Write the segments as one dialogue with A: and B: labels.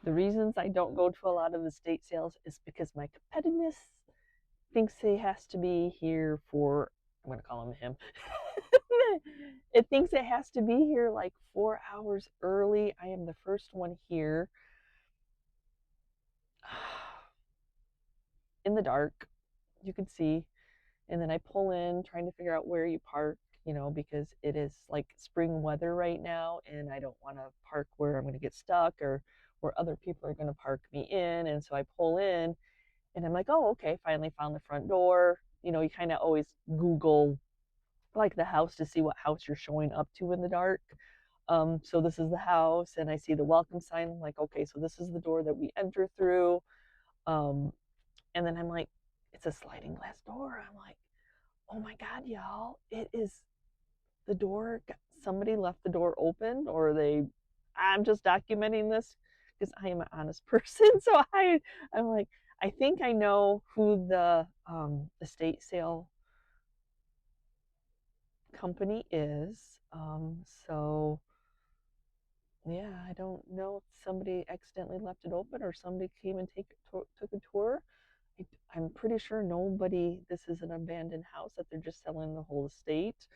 A: The reasons I don't go to a lot of estate sales is because my competitiveness thinks it has to be here for, I'm going to call him him. It thinks it has to be here like 4 hours early. I am the first one here in the dark, you can see, and then I pull in trying to figure out where you park, you know, because it is like spring weather right now, and I don't want to park where I'm going to get stuck or where other people are going to park me in. And so I pull in and I'm like, oh, okay, finally found the front door. You know, you kind of always Google like the house to see what house you're showing up to in the dark. So this is the house, and I see the welcome sign. I'm like, okay, so this is the door that we enter through. And then I'm like, it's a sliding glass door. I'm like, oh my God, y'all, it is the door. Somebody left the door open, or I'm just documenting this because I am an honest person. So I'm like, I think I know who the estate sale company is. So yeah, I don't know if somebody accidentally left it open or somebody came and took a tour. I'm pretty sure this is an abandoned house that they're just selling the whole estate.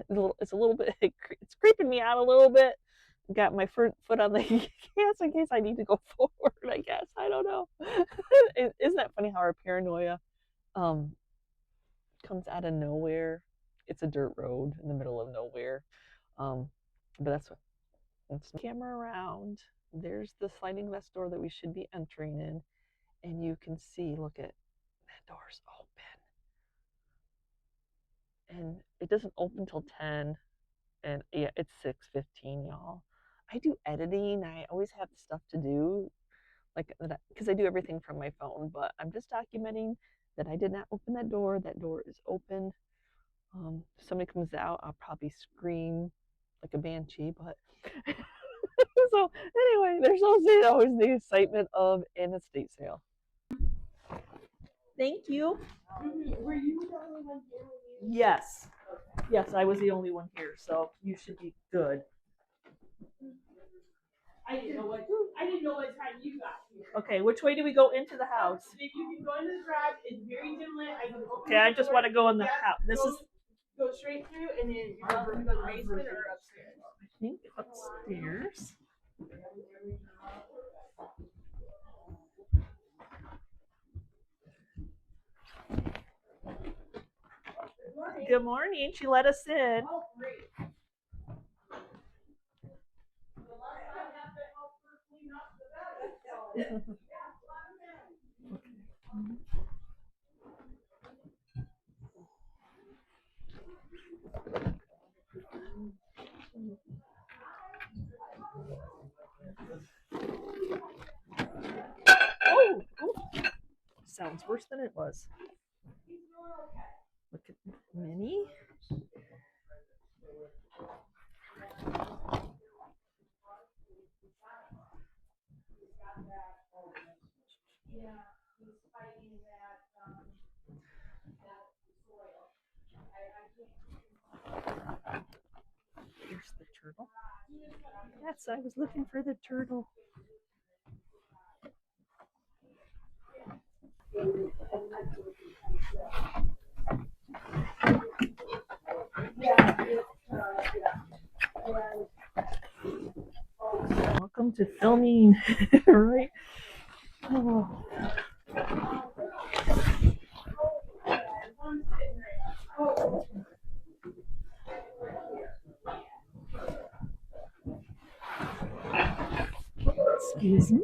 A: It's a little bit, it's creeping me out a little bit. Got my foot on the gas in case I need to go forward, I guess. I don't know. Isn't that funny how our paranoia comes out of nowhere? It's a dirt road in the middle of nowhere. But that's the camera around. There's the sliding glass door that we should be entering in. And you can see, look at that door's open. And it doesn't open till 10. And yeah, it's 6:15, y'all. I do editing. I always have stuff to do, like because I do everything from my phone. But I'm just documenting that I did not open that door. That door is open. If somebody comes out, I'll probably scream like a banshee. But so anyway, there's always the excitement of an estate sale. Thank you.
B: Were you the only one here?
A: Yes. Yes, I was the only one here, so you should be good.
B: I didn't know what time you got here.
A: Okay, which way do we go into the house?
B: If you can go into the garage, it's very dim lit. I can open.
A: Okay, I just want to go in the house. This is.
B: Go straight through, and then you're welcome to go to the basement or upstairs.
A: I think upstairs. Good morning. She let us in.
B: Oh, great.
A: Oh, sounds worse than it was. Look at Minnie. Here's the turtle. Yes, I was looking for the turtle. Welcome to filming, right? Oh. Excuse me.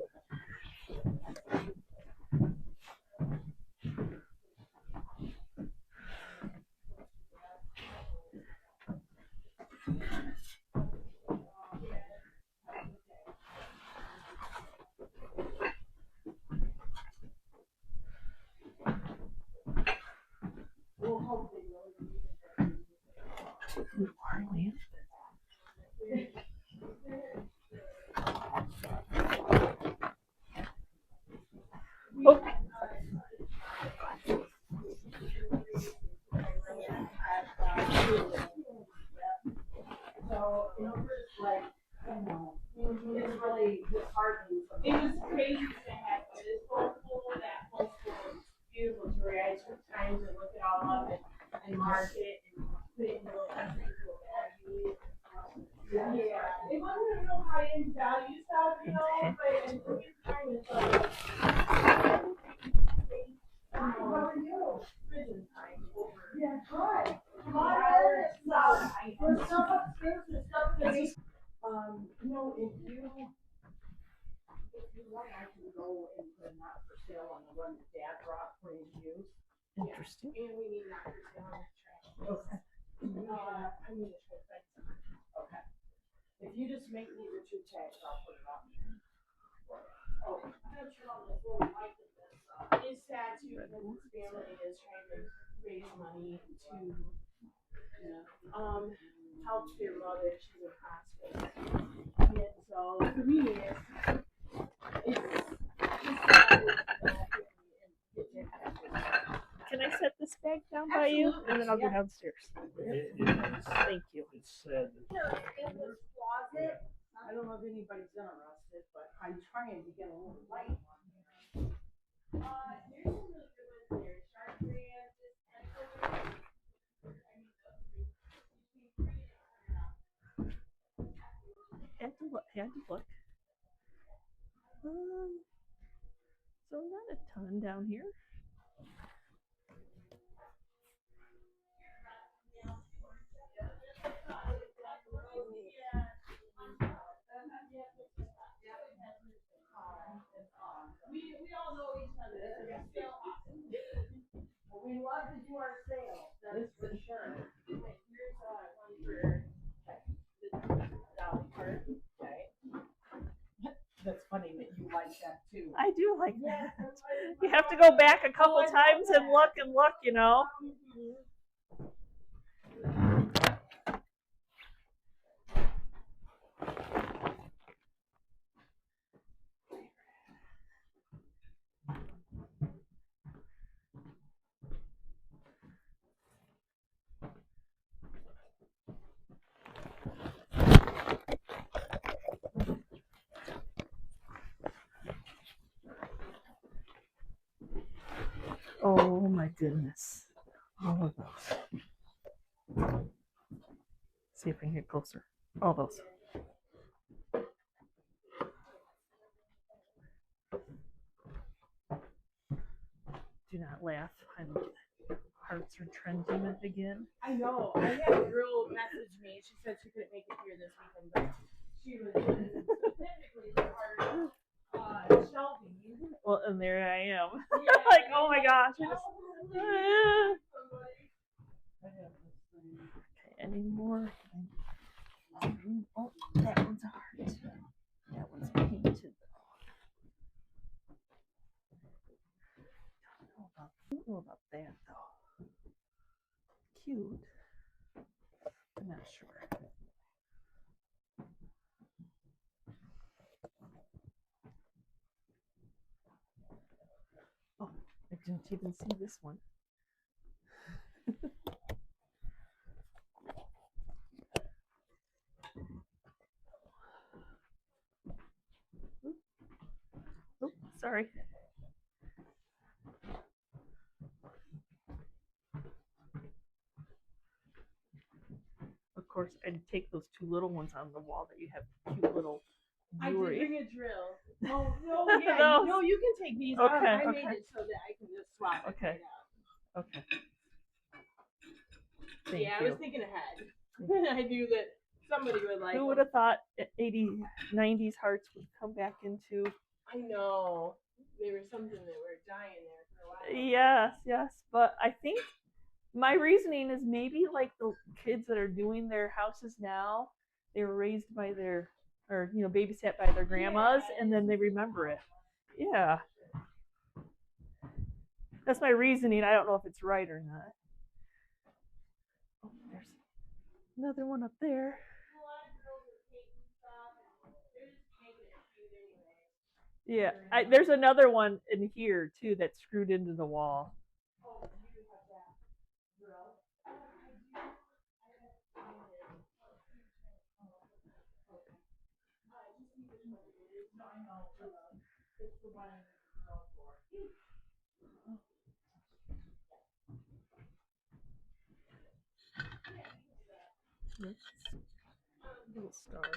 A: Oh.
B: So, it's like, it's really disheartening sometimes. It was crazy to have this whole pool, that whole pool was beautiful to read. I took time to look it all up and mark it and put it in little entries of what I need. Yeah, it wasn't a real high-end value stuff, you know, but at the same time, it's like, how are you? Prison time over. Yeah, good. There's stuff upstairs, there's stuff that is, you know, if you want, I can go and put a not for sale on the one that Dad brought for his use.
A: Interesting.
B: Yeah. And we need not for sale on the trash. Okay. I'm gonna try to find some. Okay. If you just make me the 2 tags, I'll put it on there. Oh, I'm not sure on this little light that this, it's sad too, because his family is trying to raise money to, help their mother. She's in hospice. And so, for me,
A: Can I set this bag down by you, and then I'll go downstairs? Thank you.
C: It's said.
B: In this closet, I don't know if anybody's gonna rust it, but I'm trying to get a little light on here. There's some really good ones there. Shark brands,
A: Had to look. So not a ton down here.
B: we all know each other. We love to do our sales, that's for sure. Okay, here's one for the Dolly part, okay? That's funny that you like that too.
A: I do like that. You have to go back a couple times and look, you know. Oh my goodness. All of those. See if I can get closer. All those. Do not laugh. Hearts are trending again.
B: I know. I had a girl message me. She said she couldn't make it here this weekend, but she was specifically the part of Shelby.
A: Well, and there I am.
B: Yeah,
A: like, oh my gosh. Okay, any more? Oh, that one's a heart. That one's painted. I don't know about that though. Cute. I'm not sure. Oh, I didn't even see this one. Oh, sorry. Of course, I'd take those 2 little ones on the wall that you have cute little jewelry.
B: I did bring a drill. No, yeah, no, you can take these.
A: Okay,
B: I
A: okay.
B: made it so that I can just swap it
A: Okay.
B: right out.
A: Okay. Thank you.
B: I was thinking ahead. I knew that somebody would like.
A: Who would have thought 80s, 90s hearts would come back into?
B: I know. They were something that were dying there for a while.
A: Yes. But I think my reasoning is maybe like the kids that are doing their houses now, they were raised by their, or, you know, babysat by their grandmas, and then they remember it. Yeah. That's my reasoning. I don't know if it's right or not. Oh, there's another one up there. Yeah, there's another one in here too that's screwed into the wall.
B: It's the one in the ground floor.
A: Little stars.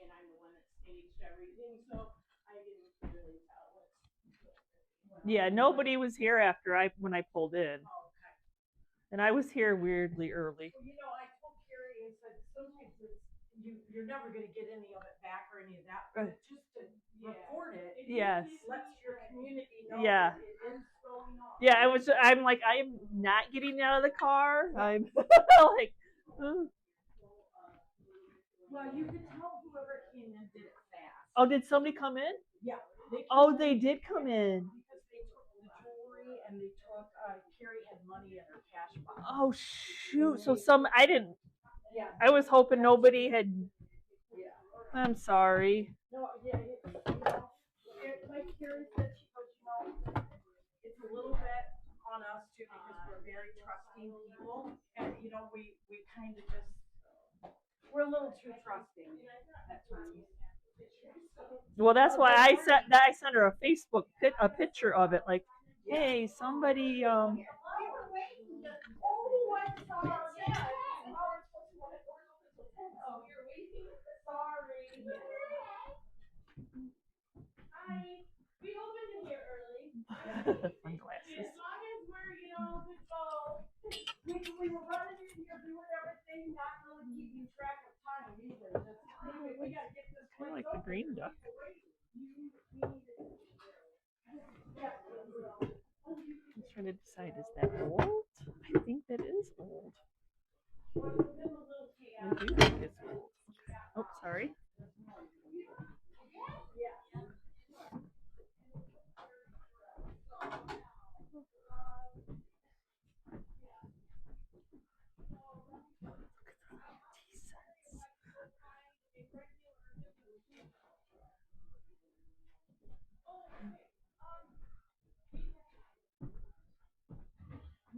B: And I'm the one that staged everything, so I didn't really tell what's.
A: Yeah, nobody was here after when I pulled in.
B: Oh, okay.
A: And I was here weirdly early.
B: Well, I told Carrie, I said, sometimes you're never gonna get any of it back or any of that, but just to record it.
A: Yes.
B: Lets your community know
A: Yeah.
B: that it is going on.
A: Yeah, I'm like, I am not getting out of the car. I'm like,
B: Well, you could tell whoever came in did it fast.
A: Oh, did somebody come in?
B: Yeah.
A: They did come in.
B: Because they took the jewelry and they took, Carrie had money in her cash box.
A: Oh shoot! So I didn't.
B: Yeah.
A: I was hoping nobody had.
B: Yeah.
A: I'm sorry.
B: No, yeah, like Carrie said, she goes, it's a little bit on us too because we're very trusting people, and we kind of just we're a little too trusting at times.
A: Well, that's why I sent her a Facebook picture of it, like, hey, somebody
B: Oh, I saw. Yeah. Oh, you're waiting. Sorry. Hi. We opened it here early.
A: My glasses.
B: As long as we're, good go. We were running in here doing everything, not really keeping track of time either. We gotta get this
A: Kind of like the green duck. I'm trying to decide, is that old? I think that is old. I do think it's old. Oh, sorry.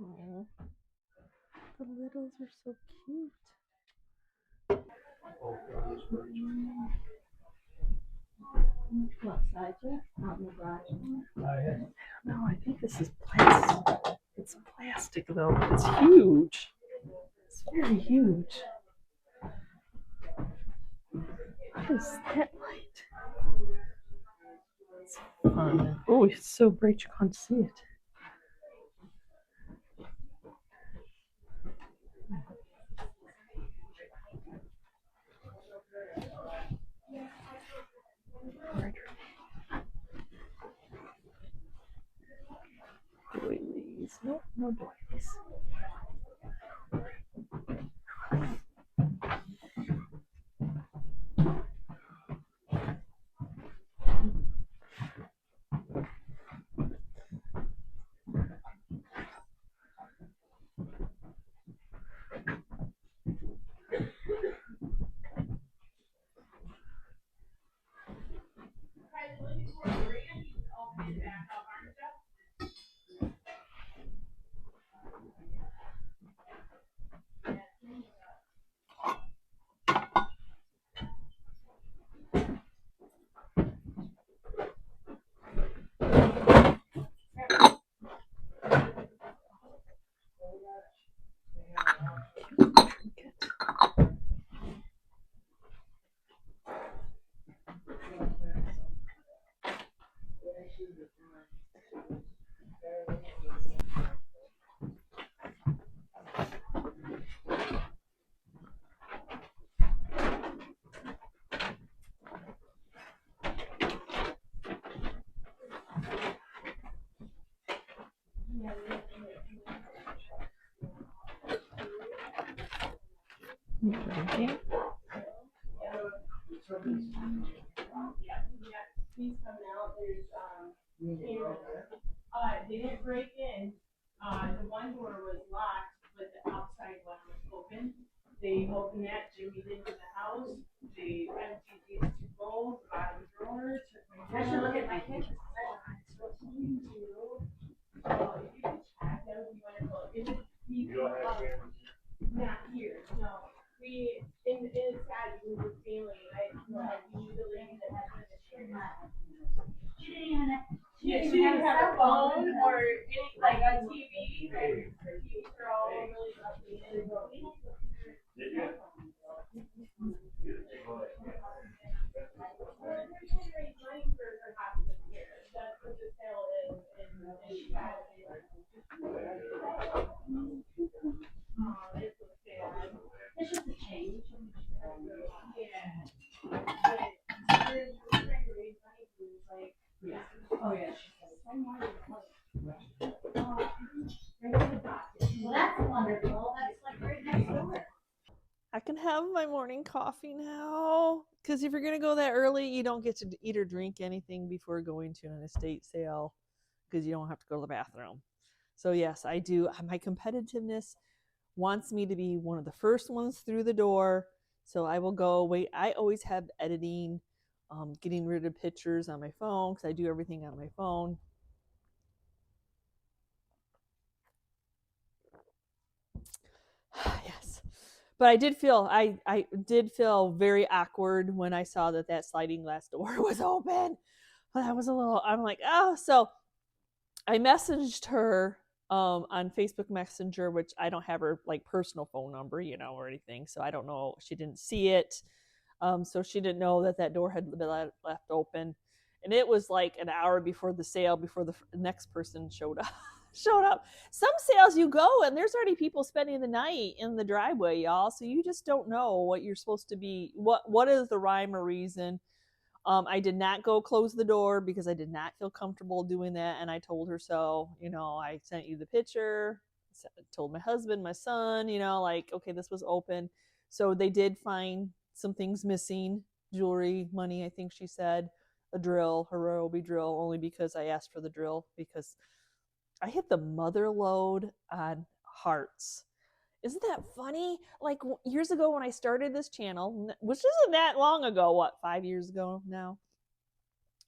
A: Oh, the littles are so cute.
C: What size is out in the garage?
A: No, I think this is plastic. It's plastic though. It's huge. It's very huge. What is that light? It's fun. Oh, it's so bright you can't see it. Doilies. Nope, no doilies. Okay.
B: He's coming out. There's they didn't break in. The one door was locked, but the outside one was open. They opened that, Jimmy didn't in the house, they emptied these two bowls, bottom drawer, took my.
C: I should look at my pictures.
B: What can you do? If you can check, that would be wonderful. It would be, not here, no. We, in sad, we were family, we knew the lady that had been
C: She didn't even have.
B: Yeah, she didn't have a phone or any, like a TV, like her TVs are all really updated. Well, they're trying to raise money for her hospice care. That's what the sale is, and Saturday. It's so sad.
C: It's just a change.
B: Yeah. But we're trying to raise money for like.
C: Yeah. Oh, yeah. Well, that's wonderful. That's like right next door.
A: I can have my morning coffee now. Because if you're going to go that early, you don't get to eat or drink anything before going to an estate sale because you don't have to go to the bathroom. So, yes, I do. My competitiveness wants me to be one of the first ones through the door. So I will go wait. I always have editing, getting rid of pictures on my phone because I do everything on my phone. Yes. But I did feel very awkward when I saw that sliding glass door was open. I was I'm like, oh, so I messaged her on Facebook Messenger, which I don't have her like personal phone number, or anything. So I don't know. She didn't see it. So she didn't know that door had been left open. And it was like an hour before the sale, before the next person showed up. Some sales you go and there's already people spending the night in the driveway, y'all. So you just don't know what you're supposed to be. What is the rhyme or reason? I did not go close the door because I did not feel comfortable doing that. And I told her so, I sent you the picture, told my husband, my son, okay, this was open. So they did find some things missing, jewelry, money, I think she said, a drill, her Ryobi drill, only because I asked for the drill because I hit the mother load on hearts. Isn't that funny? Like years ago when I started this channel, which isn't that long ago, 5 years ago now,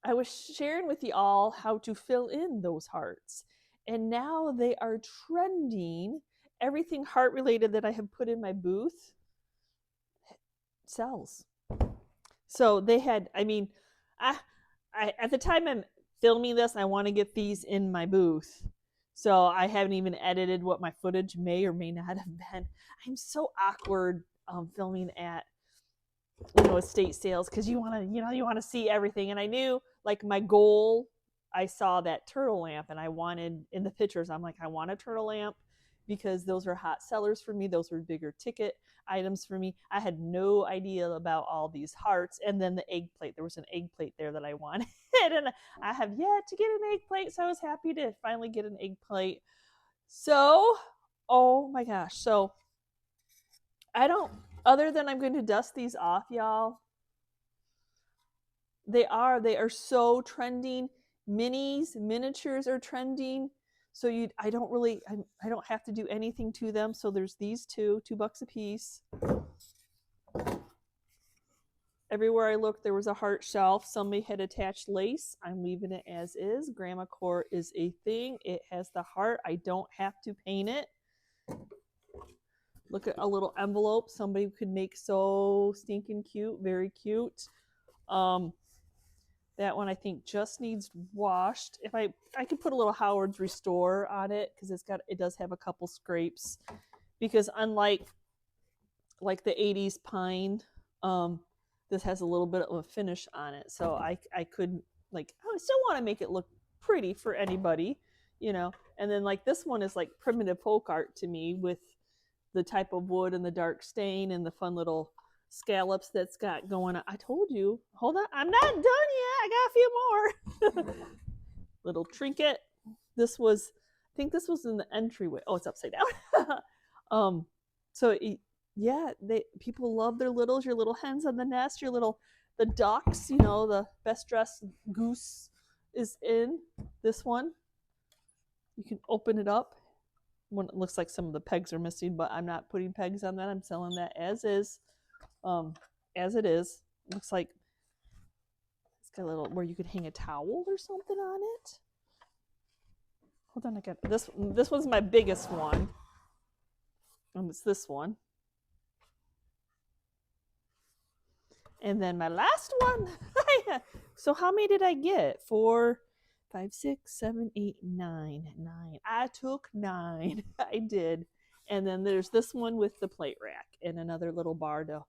A: I was sharing with you all how to fill in those hearts. And now they are trending. Everything heart related that I have put in my booth sells. So they had, I at the time I'm filming this, I want to get these in my booth. So I haven't even edited what my footage may or may not have been. I'm so awkward filming at estate sales because you want to see everything. And I knew like my goal, I saw that turtle lamp and I wanted in the pictures, I'm like, I want a turtle lamp because those are hot sellers for me. Those were bigger ticket items for me. I had no idea about all these hearts. And then the egg plate, there was an egg plate there that I wanted. And I have yet to get an egg plate. So I was happy to finally get an egg plate. So, oh my gosh. So other than I'm going to dust these off, y'all. They are so trending. Minis, miniatures are trending. So I don't have to do anything to them. So there's these $2 a piece. Everywhere I looked, there was a heart shelf. Somebody had attached lace. I'm leaving it as is. Grandma core is a thing. It has the heart. I don't have to paint it. Look at a little envelope. Somebody could make so stinking cute. Very cute. That one I think just needs washed. If I could put a little Howard's Restore on it because it does have a couple scrapes. Because unlike the 80s pine, this has a little bit of a finish on it. So I could I still want to make it look pretty for anybody, And then this one is like primitive folk art to me with the type of wood and the dark stain and the fun little scallops that's got going on. I told you, hold on, I'm not done yet. I got a few more. Little trinket. I think this was in the entryway. Oh, it's upside down. People love their littles, your little hens on the nest, the ducks, the best dressed goose is in this one. You can open it up. one looks like some of the pegs are missing, but I'm not putting pegs on that. I'm selling that as is. As it is. Looks like it's got a little where you could hang a towel or something on it. Hold on, I got this. This one's my biggest one. And it's this one. And then my last one. So how many did I get? 4, 5, 6, 7, 8, 9. 9. I took 9. I did. And then there's this one with the plate rack and another little bar to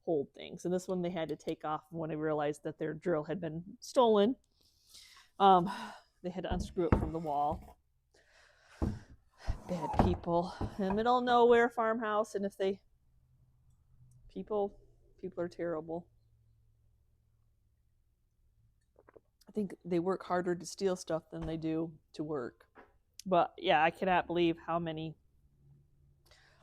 A: hold things. And this one they had to take off when I realized that their drill had been stolen. They had to unscrew it from the wall. Bad people in the middle of nowhere farmhouse, and if they people are terrible. I think they work harder to steal stuff than they do to work. But yeah, I cannot believe how many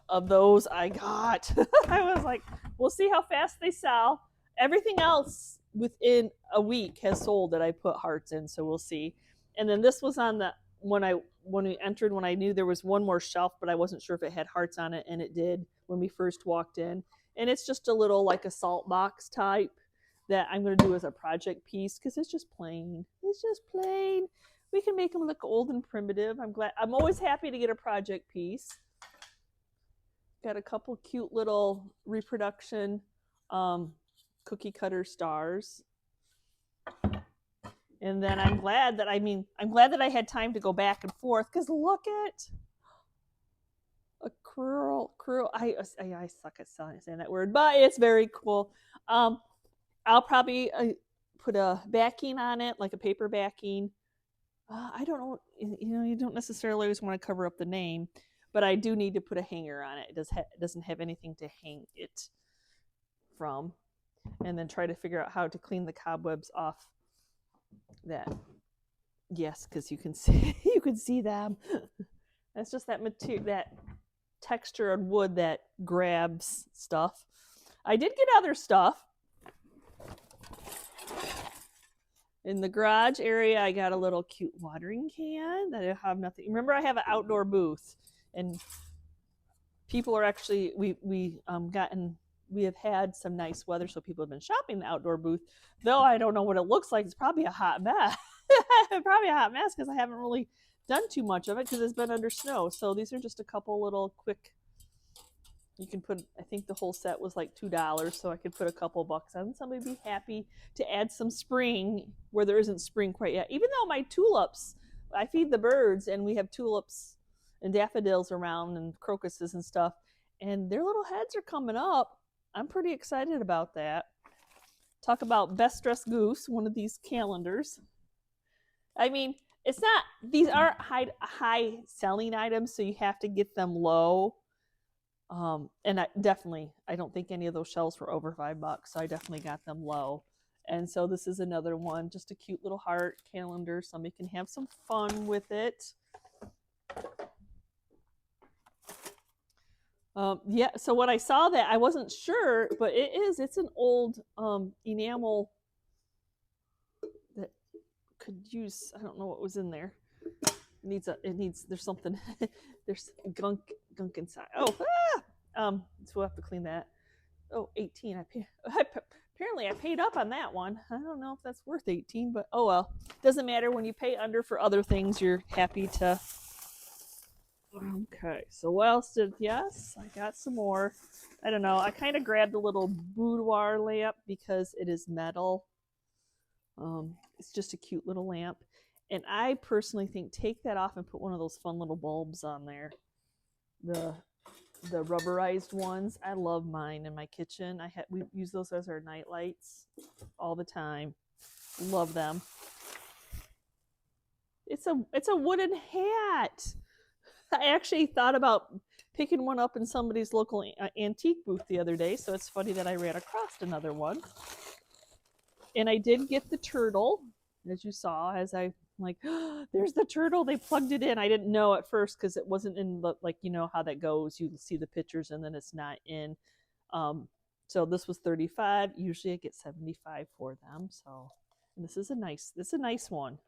A: of those I got. I was like, we'll see how fast they sell. Everything else within a week has sold that I put hearts in, so we'll see. And then this was on the when we entered, when I knew there was one more shelf, but I wasn't sure if it had hearts on it, and it did when we first walked in. And it's just a little like a salt box type that I'm going to do as a project piece because it's just plain. It's just plain. We can make them look old and primitive. I'm always happy to get a project piece. Got a couple cute little reproduction cookie cutter stars. And then I'm glad that I had time to go back and forth because look at a curl. I suck at saying that word, but it's very cool. I'll probably put a backing on it, like a paper backing. I don't know, you don't necessarily always want to cover up the name, but I do need to put a hanger on it. It doesn't have anything to hang it from. And then try to figure out how to clean the cobwebs off that. Yes, because you can see them. That's just that material, that texture on wood that grabs stuff. I did get other stuff. In the garage area, I got a little cute watering can that I have nothing. Remember, I have an outdoor booth, and people are actually we have had some nice weather, so people have been shopping the outdoor booth. Though I don't know what it looks like. It's probably a hot mess. Probably a hot mess because I haven't really done too much of it because it's been under snow. So these are just a couple little quick. You can put, I think the whole set was like $2, so I could put a couple bucks on. Somebody would be happy to add some spring where there isn't spring quite yet. Even though my tulips, I feed the birds, and we have tulips and daffodils around and crocuses and stuff, and their little heads are coming up. I'm pretty excited about that. Talk about best dressed goose, one of these calendars. I mean, it's not, these aren't high selling items, so you have to get them low. And I don't think any of those shelves were over $5, so I definitely got them low. And so this is another one, just a cute little heart calendar. Somebody can have some fun with it. Yeah, so when I saw that, I wasn't sure, but it's an old enamel that could use, I don't know what was in there. There's something, there's gunk inside. So we'll have to clean that. 18, apparently I paid up on that one. I don't know if that's worth 18, but oh well. Doesn't matter, when you pay under for other things, you're happy to. Okay, so what else yes, I got some more. I don't know, I kind of grabbed a little boudoir lamp because it is metal. It's just a cute little lamp. And I personally think take that off and put one of those fun little bulbs on there. The rubberized ones. I love mine in my kitchen. We use those as our night lights all the time. Love them. It's a wooden hat. I actually thought about picking one up in somebody's local antique booth the other day, so it's funny that I ran across another one. And I did get the turtle, as you saw, as I like, oh, there's the turtle. They plugged it in. I didn't know at first because it wasn't in the, like, you know how that goes. You see the pictures and then it's not in. So this was $35. Usually I get $75 for them. So this is a nice one.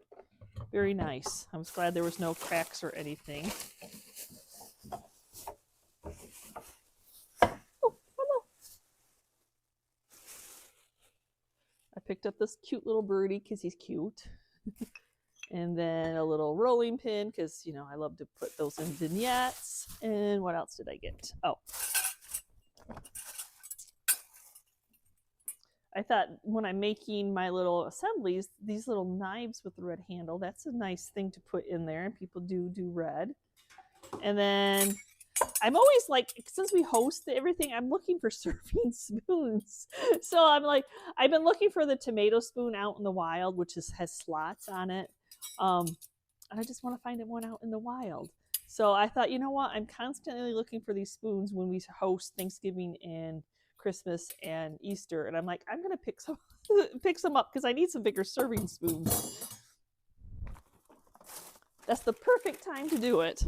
A: Very nice. I was glad there was no cracks or anything. picked up this cute little birdie because he's cute. And then a little rolling pin because, you know, I love to put those in vignettes. And what else did I get? Oh, I thought when I'm making my little assemblies, these little knives with the red handle, that's a nice thing to put in there. And people do red. And then I'm always like, since we host everything, I'm looking for serving spoons. So I'm like, I've been looking for the tomato spoon out in the wild, which has slots on it. And I just want to find one out in the wild. So I thought, you know what? I'm constantly looking for these spoons when we host Thanksgiving and Christmas and Easter. And I'm like, I'm going to pick some up because I need some bigger serving spoons. That's the perfect time to do it.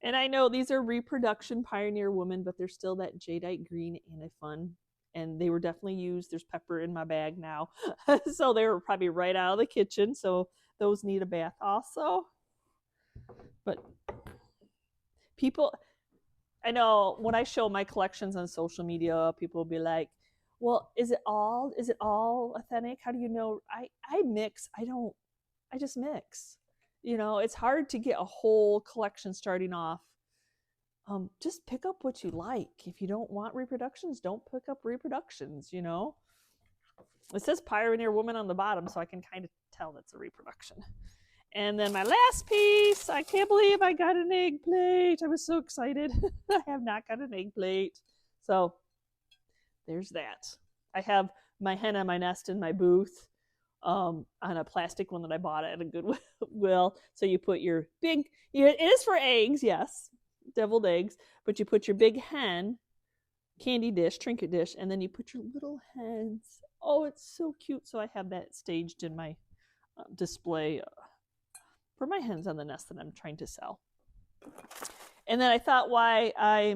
A: And I know these are reproduction Pioneer Woman, but they're still that jadeite green and a fun. And they were definitely used. There's pepper in my bag now. So they were probably right out of the kitchen. So those need a bath also. But people, I know when I show my collections on social media, people will be like, well, is it all authentic? How do you know? I mix. I just mix. You know, it's hard to get a whole collection starting off. Just pick up what you like. If you don't want reproductions, don't pick up reproductions, you know. It says Pioneer Woman on the bottom, so I can kind of tell that's a reproduction. And then my last piece, I can't believe I got an egg plate. I was so excited. I have not got an egg plate. So there's that. I have my hen on my nest in my booth. On a plastic one that I bought at a Goodwill. So you put your big, it is for eggs, yes, deviled eggs, but you put your big hen candy dish, trinket dish, and then you put your little hens. Oh, it's so cute. So I have that staged in my display for my hens on the nest that I'm trying to sell. And then I thought I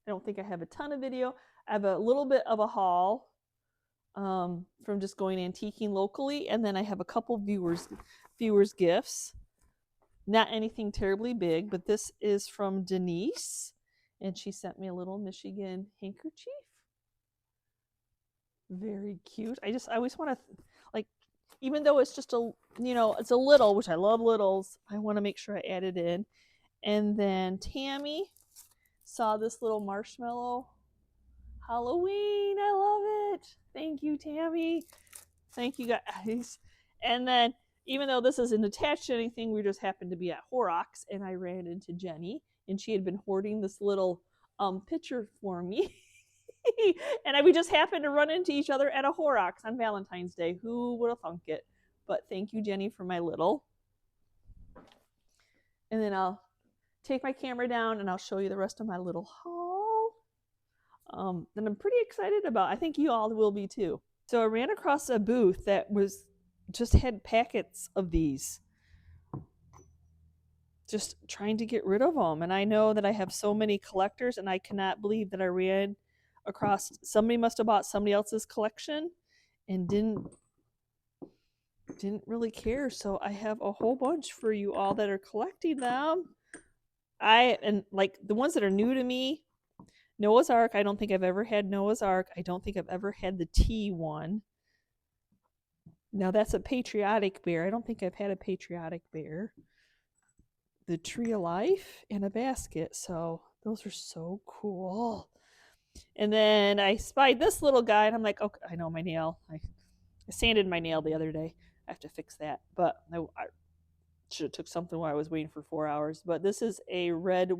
A: don't think I have a ton of video. I have a little bit of a haul from just going antiquing locally, and then I have a couple viewers gifts. Not anything terribly big, but this is from Denise, and she sent me a little Michigan handkerchief. Very cute. I always want to, like, even though it's just it's a little, which I love littles, I want to make sure I add it in. And then Tammy saw this little marshmallow Halloween. I love it. Thank you, Tammy. Thank you, guys. And then, even though this isn't attached to anything, we just happened to be at Horrocks, and I ran into Jenny, and she had been hoarding this little picture for me. And we just happened to run into each other at a Horrocks on Valentine's Day. Who would have thunk it? But thank you, Jenny, for my little. And then I'll take my camera down, and I'll show you the rest of my little haul. That I'm pretty excited about. I think you all will be too. So I ran across a booth that just had packets of these. Just trying to get rid of them. And I know that I have so many collectors, and I cannot believe that I ran across, somebody must have bought somebody else's collection and didn't really care. So I have a whole bunch for you all that are collecting them. And like the ones that are new to me, Noah's Ark. I don't think I've ever had Noah's Ark. I don't think I've ever had the tea one. Now that's a patriotic bear. I don't think I've had a patriotic bear. The Tree of Life and a basket. So those are so cool. And then I spied this little guy, and I'm like, okay, I know my nail. I sanded my nail the other day. I have to fix that. But I should have took something while I was waiting for 4 hours. But this is a red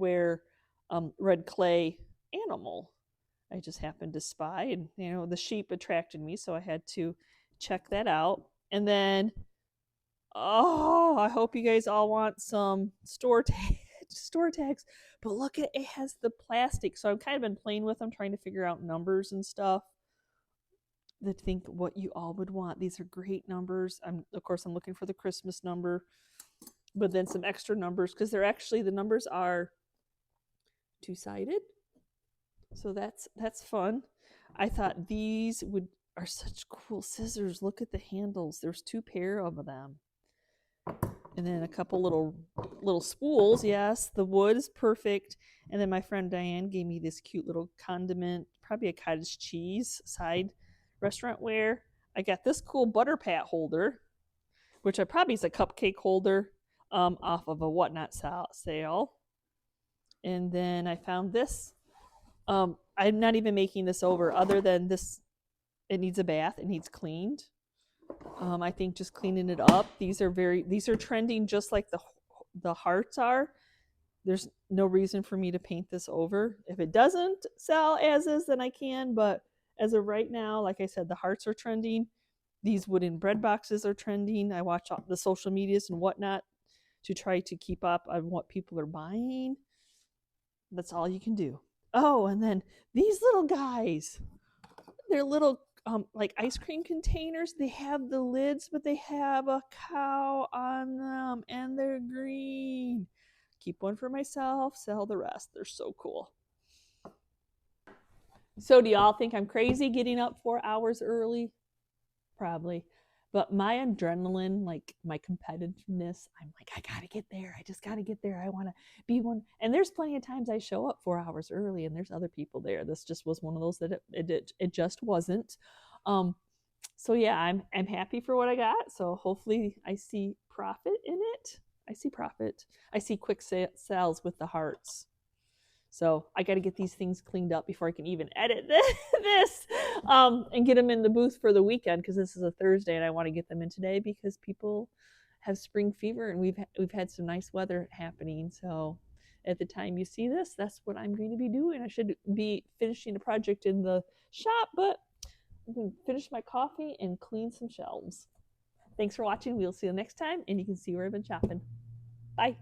A: clay animal I just happened to spy, and the sheep attracted me, so I had to check that out. And then I hope you guys all want some store tags, but look at it has the plastic, so I've kind of been playing with them, trying to figure out numbers and stuff that think what you all would want. These are great numbers. I'm looking for the Christmas number, but then some extra numbers, because the numbers are two-sided. So that's fun. I thought these are such cool scissors. Look at the handles. There's 2 pair of them. And then a couple little little spools. Yes, the wood is perfect. And then my friend Diane gave me this cute little condiment, probably a cottage cheese side restaurant ware. I got this cool butter pat holder, which I probably is a cupcake holder off of a whatnot sale. And then I found this. I'm not even making this over, other than this. It needs a bath. It needs cleaned. I think just cleaning it up. These are trending just like the hearts are. There's no reason for me to paint this over. If it doesn't sell as is, then I can. But as of right now, like I said, the hearts are trending. These wooden bread boxes are trending. I watch all the social medias and whatnot to try to keep up on what people are buying. That's all you can do. Oh, and then these little guys. They're little like ice cream containers. They have the lids, but they have a cow on them, and they're green. Keep one for myself, sell the rest. They're so cool. So do y'all think I'm crazy getting up 4 hours early? Probably. But my adrenaline, like my competitiveness, I'm like, I gotta get there. I just gotta get there. I want to be one. And there's plenty of times I show up 4 hours early, and there's other people there. This just was one of those that it just wasn't. So yeah, I'm happy for what I got. So hopefully I see profit in it. I see profit. I see quick sales with the hearts. So I got to get these things cleaned up before I can even edit this and get them in the booth for the weekend, because this is a Thursday and I want to get them in today because people have spring fever and we've had some nice weather happening. So at the time you see this, that's what I'm going to be doing. I should be finishing a project in the shop, but I'm going to finish my coffee and clean some shelves. Thanks for watching. We'll see you next time, and you can see where I've been shopping. Bye.